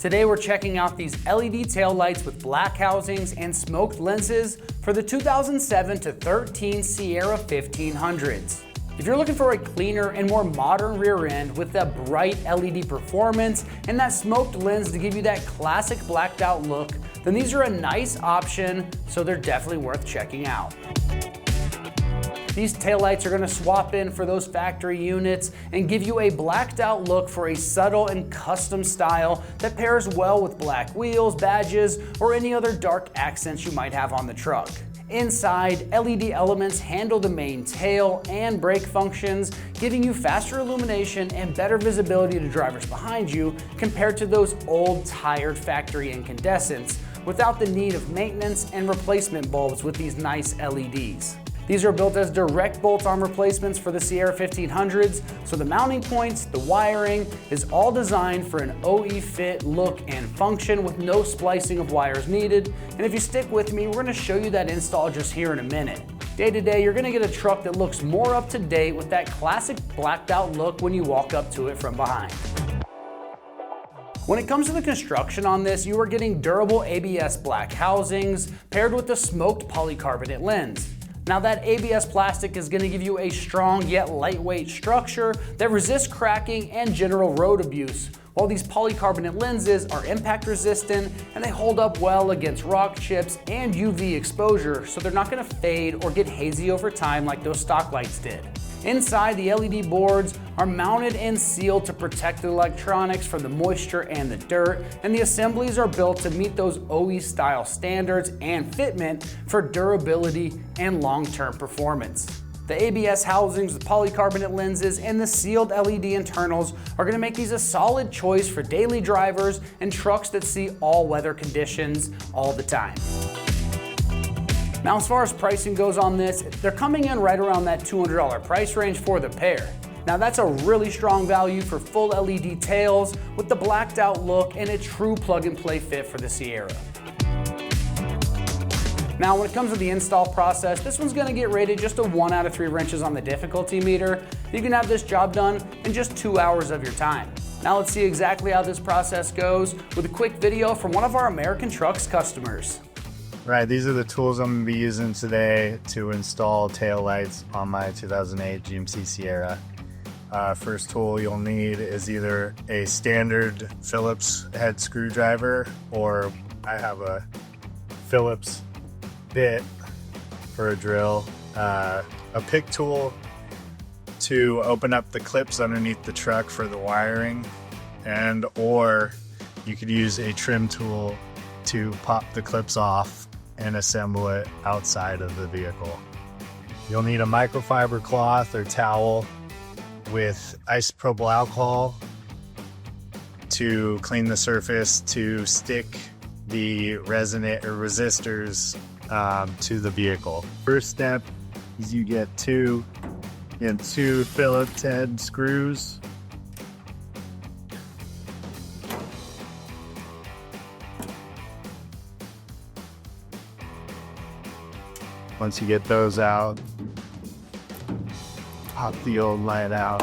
Today we're checking out these LED taillights with black housings and smoked lenses for the 2007 to 13 Sierra 1500s. If you're looking for a cleaner and more modern rear end with that bright LED performance and that smoked lens to give you that classic blacked out look, then these are a nice option, so they're definitely worth checking out. These taillights are going to swap in for those factory units and give you a blacked out look for a subtle and custom style that pairs well with black wheels, badges, or any other dark accents you might have on the truck. Inside, LED elements handle the main tail and brake functions, giving you faster illumination and better visibility to drivers behind you compared to those old, tired factory incandescents, without the need of maintenance and replacement bulbs with these nice LEDs. These are built as direct bolt-on replacements for the Sierra 1500s, so the mounting points, the wiring is all designed for an OE fit look and function with no splicing of wires needed. And if you stick with me, we're going to show you that install just here in a minute. Day to day, you're going to get a truck that looks more up to date with that classic blacked out look when you walk up to it from behind. When it comes to the construction on this, you are getting durable ABS black housings paired with the smoked polycarbonate lens. Now that ABS plastic is going to give you a strong yet lightweight structure that resists cracking and general road abuse, while these polycarbonate lenses are impact resistant and they hold up well against rock chips and UV exposure, so they're not going to fade or get hazy over time like those stock lights did. Inside, the LED boards are mounted and sealed to protect the electronics from the moisture and the dirt, and the assemblies are built to meet those OE style standards and fitment for durability and long-term performance. The ABS housings, the polycarbonate lenses, and the sealed LED internals are going to make these a solid choice for daily drivers and trucks that see all weather conditions all the time. Now, as far as pricing goes on this, they're coming in right around that $200 price range for the pair. Now that's a really strong value for full LED tails with the blacked out look and a true plug and play fit for the Sierra. Now when it comes to the install process, this one's gonna get rated just a 1 out of 3 wrenches on the difficulty meter. You can have this job done in just 2 hours of your time. Now let's see exactly how this process goes with a quick video from one of our AmericanTrucks customers. Right, these are the tools I'm going to be using today to install taillights on my 2008 GMC Sierra. First tool you'll need is either a standard Phillips head screwdriver, or I have a Phillips bit for a drill, a pick tool to open up the clips underneath the truck for the wiring, and or you could use a trim tool to pop the clips off and assemble it outside of the vehicle. You'll need a microfiber cloth or towel with isopropyl alcohol to clean the surface to stick the resistors to the vehicle. First step is you get two Phillips head screws. Once you get those out, pop the old light out.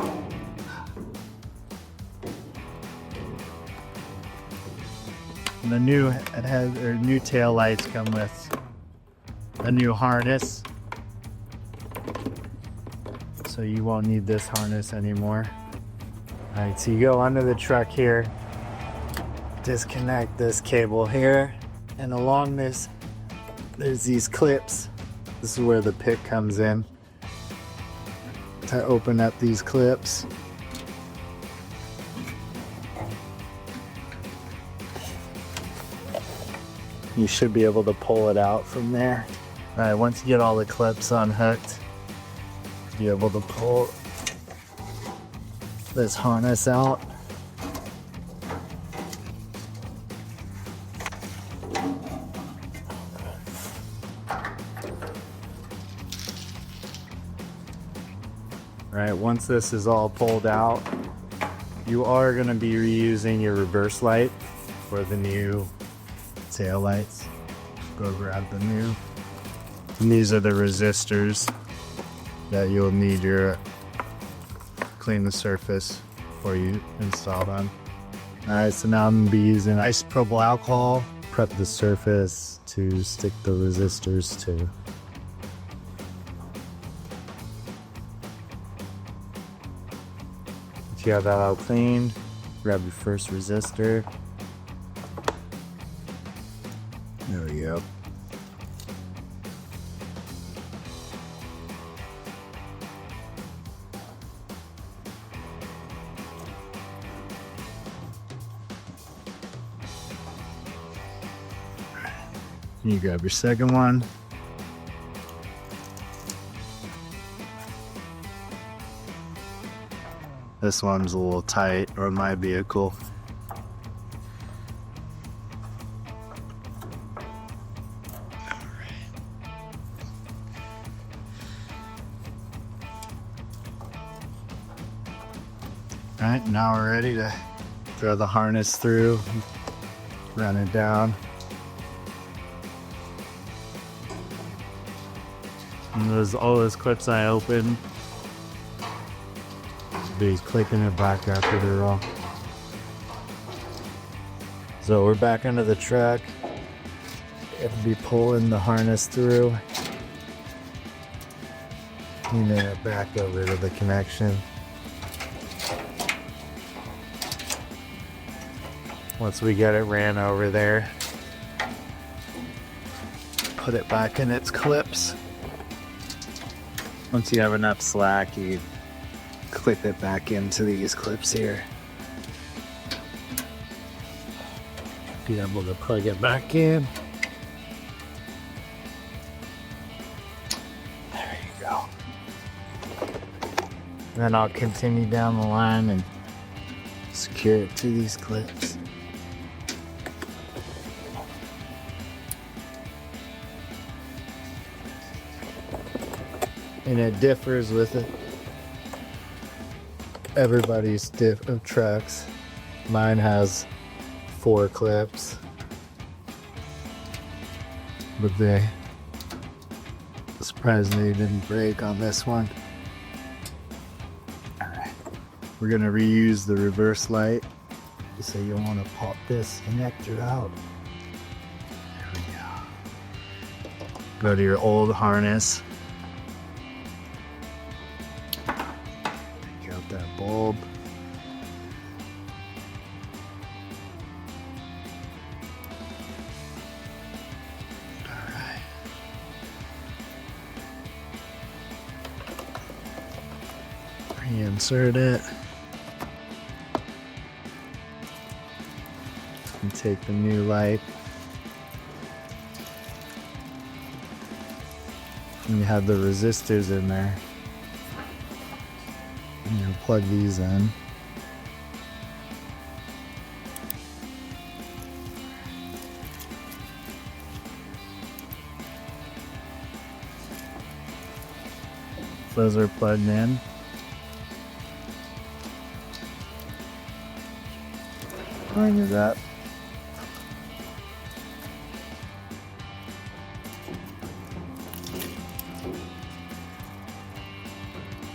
And the new tail lights come with a new harness, so you won't need this harness anymore. All right, so you go under the truck here, disconnect this cable here, and along this, there's these clips. This is where the pick comes in to open up these clips. You should be able to pull it out from there. All right, once you get all the clips unhooked, you'll be able to pull this harness out. Right, once this is all pulled out, you are going to be reusing your reverse light for the new tail lights. Go grab the new. And these are the resistors that you'll need your clean the surface before you install them. All right, so now I'm gonna be using isopropyl alcohol, prep the surface to stick the resistors to. If you have that all cleaned, grab your first resistor. There we go. You grab your second one. This one's a little tight on my vehicle. All right, now we're ready to throw the harness through, run it down. And all those clips I opened, he's clicking it back after they're all. So we're back into the truck. It'll be pulling the harness through. And then it back over to the connection. Once we get it ran over there, put it back in its clips. Once you have enough slack, you clip it back into these clips here. Be able to plug it back in. There you go. Then I'll continue down the line and secure it to these clips. And it differs with it. Everybody's trucks. Mine has 4 clips, but surprisingly didn't break on this one. All right, we're gonna reuse the reverse light, so you'll want to pop this connector out. There we go. Go to your old harness. That bulb. All right. Reinsert it. And take the new light. And you have the resistors in there. You know, plug these in. Those are plugged in. Line it up.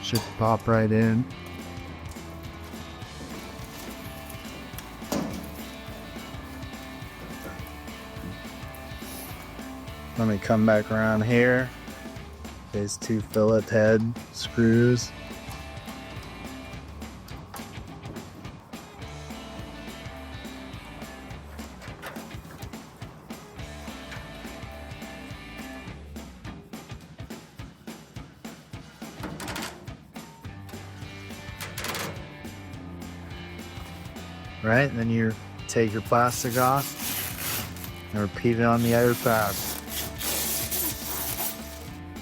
Should pop right in. Let me come back around here. There's 2 fillet head screws. Right, and then you take your plastic off and repeat it on the other side.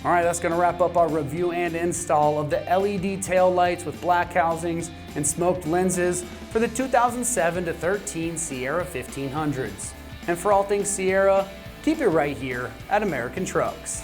All right, that's gonna wrap up our review and install of the LED tail lights with black housings and smoked lenses for the 2007 to 13 Sierra 1500s. And for all things Sierra, keep it right here at American Trucks.